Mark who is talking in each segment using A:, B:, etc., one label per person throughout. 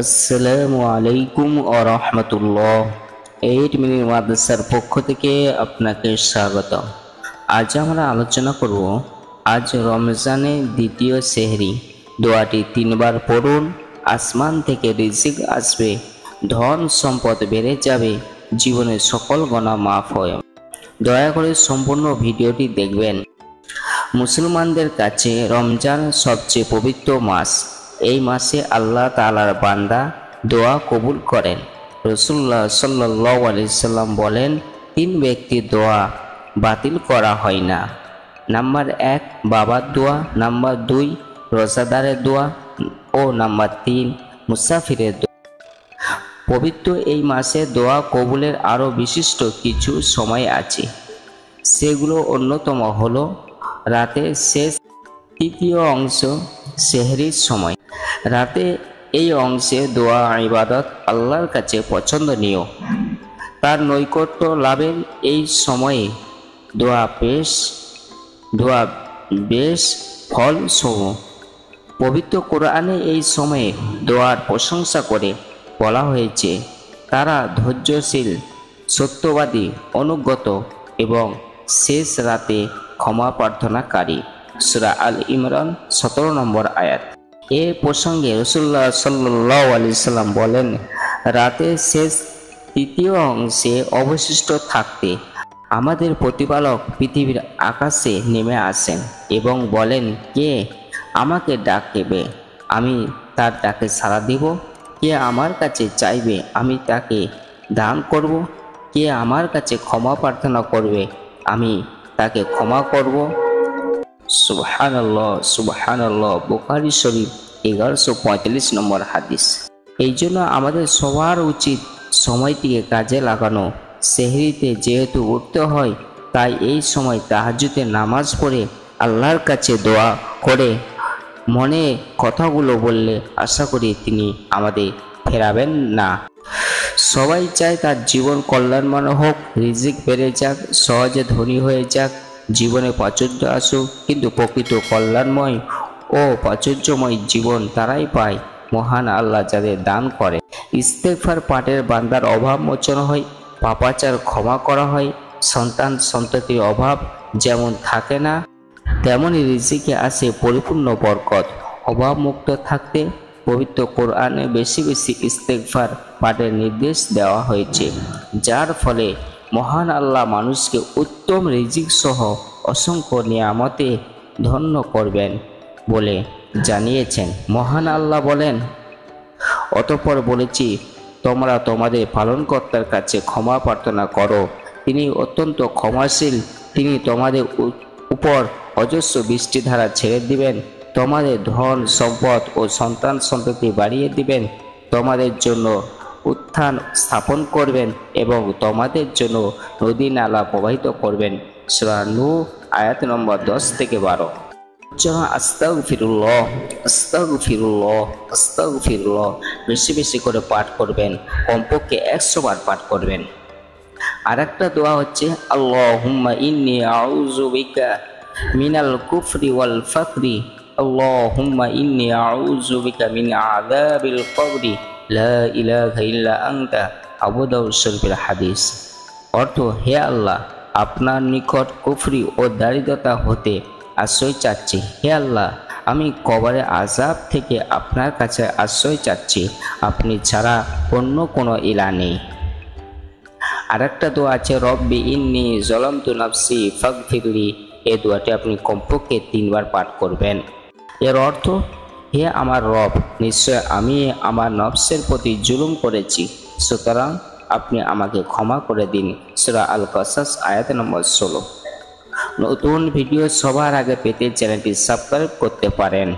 A: আসসালামু আলাইকুম ওয়া রাহমাতুল্লাহ। 8 মিনিট মাদ্রাসার পক্ষ থেকে আপনাকে স্বাগত। আজ আমরা আলোচনা করব আজ রমজানের দ্বিতীয় সেহরি। দোয়াটি 3 বার পড়ুন। আসমান থেকে রিজিক আসবে, ধন সম্পদ বেড়ে যাবে, জীবনের সকল গুনাহ মাফ হয়। দয়া করে সম্পূর্ণ ভিডিওটি দেখবেন। মুসলমানদের কাছে রমজান সবচেয়ে পবিত্র মাস। এই মাসে আল্লাহ তাআলার বান্দা দোয়া কবুল করেন। রাসূলুল্লাহ সাল্লাল্লাহু আলাইহি সাল্লাম বলেন, 3 ব্যক্তির দোয়া বাতিল করা হয় না। নাম্বার 1 বাবার দোয়া, নাম্বার 2 রোজাদারের দোয়া ও নাম্বার 3 মুসাফিরের দোয়া। পবিত্র এই মাসে দোয়া কবুলের আরও বিশিষ্ট কিছু সময় আছে। সেগুলো অন্যতম হলো রাতের শেষ তৃতীয় অংশ, সেহরির সময়। রাতে এই অংশে দোয়া ইবাদত আল্লাহর কাছে পছন্দনীয়। তার নৈকট্য লাভের এই সময়ে দোয়া বেশ ফলসম। পবিত্র কোরআনে এই সময়ে দোয়ার প্রশংসা করে বলা হয়েছে, তারা ধৈর্যশীল, সত্যবাদী, অনুগত এবং শেষ রাতে ক্ষমা প্রার্থনাকারী। সূরা আল ইমরান 17 নম্বর আয়াত। এ প্রসঙ্গে রাসূলুল্লাহ সাল্লাল্লাহু আলাইহি সাল্লাম বলেন, রাতের শেষ তৃতীয় অংশে অবশিষ্ট থাকতে আমাদের প্রতিপালক পৃথিবীর আকাশে নেমে আসেন এবং বলেন, কে আমাকে ডাকবে, আমি তার ডাকে সাড়া দেব। কে আমার কাছে চাইবে, আমি তাকে দান করব। কে আমার কাছে ক্ষমা প্রার্থনা করবে, আমি তাকে ক্ষমা করব। সুবহানাল্লাহ সুবহানাল্লাহ। বুখারী শরীফ 1145 নম্বর হাদিস। এই জন্য আমাদের সবার উচিত সময়টিকে কাজে লাগানো। সেহরিতে যেহেতু উঠতে হয়, তাই এই সময় তাহাজ্জুদের নামাজ পড়ে আল্লাহর কাছে দোয়া করে মনে কথাগুলো বললে আশা করি তিনি আমাদের ফেরাবেন না। সবাই চায় তার জীবন কল্যাণময় হোক, রিজিক বেড়ে যাক, সহজে ধনী হয়ে যাক, জীবনে প্রাচুর্য আসুক। কিন্তু প্রকৃত কল্যাণময় ও প্রাচুর্যময় জীবন তারাই পায় মহান আল্লাহ যাদের দান করে। ইস্তেগফার পাঠের বান্দার অভাব মোচন হয়, পাপাচার ক্ষমা করা হয়, সন্তান সন্ততির অভাব যেমন থাকে না, তেমনি রিজিকে আসে পরিপূর্ণ বরকত। অভাব মুক্ত থাকতে পবিত্র কোরআনে বেশি বেশি ইস্তেগফার পাঠের নির্দেশ দেওয়া হয়েছে, যার ফলে মহান আল্লাহ মানুষকে উত্তম রিজিক সহ অসংখ্য নিয়ামতে ধন্য করবেন বলে জানিয়েছেন। মহান আল্লাহ বলেন, অতঃপর বলেছি, তোমরা তোমাদের পালনকর্তার কাছে ক্ষমা প্রার্থনা করো, তিনি অত্যন্ত ক্ষমাশীল। তিনি তোমাদের উপর অজস্র বৃষ্টিধারা ছেড়ে দিবেন, তোমাদের ধন সম্পদ ও সন্তান সন্ততি বাড়িয়ে দিবেন, তোমাদের জন্য উত্থান স্থাপন করবেন এবং তোমাদের জন্য নদী নালা প্রবাহিত করবেন। সূরা নূহ আয়াত নম্বর 10 থেকে 12। আস্তাগফিরুল্লাহ আস্তাগফিরুল্লাহ আস্তাগফিরুল্লাহ বেশি বেশি করে পাঠ করবেন, কমপক্ষে 100 বার পাঠ করবেন। আরেকটা দোয়া হচ্ছে, আল্লাহুম্মা ইন্নী আউযু বিকা মিনাল কুফরি ওয়াল ফাকরি, আল্লাহুম্মা ইন্নী আউযু বিকা মিন আযাবিল কবরি, লা ইলাহা ইল্লা আনতা। আবু দাউদ শরীফের হাদিস। অর্থ, হে আল্লাহ, আপনার নিকট কুফরি ও দারিদ্রতা হতে আশ্রয় চাচ্ছি। হে আল্লাহ, আমি কবরের আযাব থেকে আপনার কাছে আশ্রয় চাচ্ছি, আপনি ছাড়া অন্য কোনো ইলাহ নেই। আরেকটা দোয়া আছে, রব্বি ইন্নী যালামতু নাফসি ফাগফিরলি। এই দোয়াটি আপনি কমপক্ষে 3 বার পাঠ করবেন। এর অর্থ, হে আমার রব, নিশ্চয় আমি আমার নফসের প্রতি জুলুম করেছি, সুতরাং আপনি আমাকে ক্ষমা করে দিন। সূরা আল কাসাস আয়াত নম্বর 16। নতুন ভিডিও সবার আগে পেতে চ্যানেলটি সাবস্ক্রাইব করতে পারেন।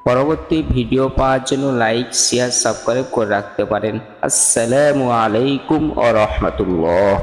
A: পরবর্তী ভিডিও পাওয়ার জন্য লাইক, শেয়ার, সাবস্ক্রাইব করে রাখতে পারেন। আসসালামু আলাইকুম ওয়া রাহমাতুল্লাহ।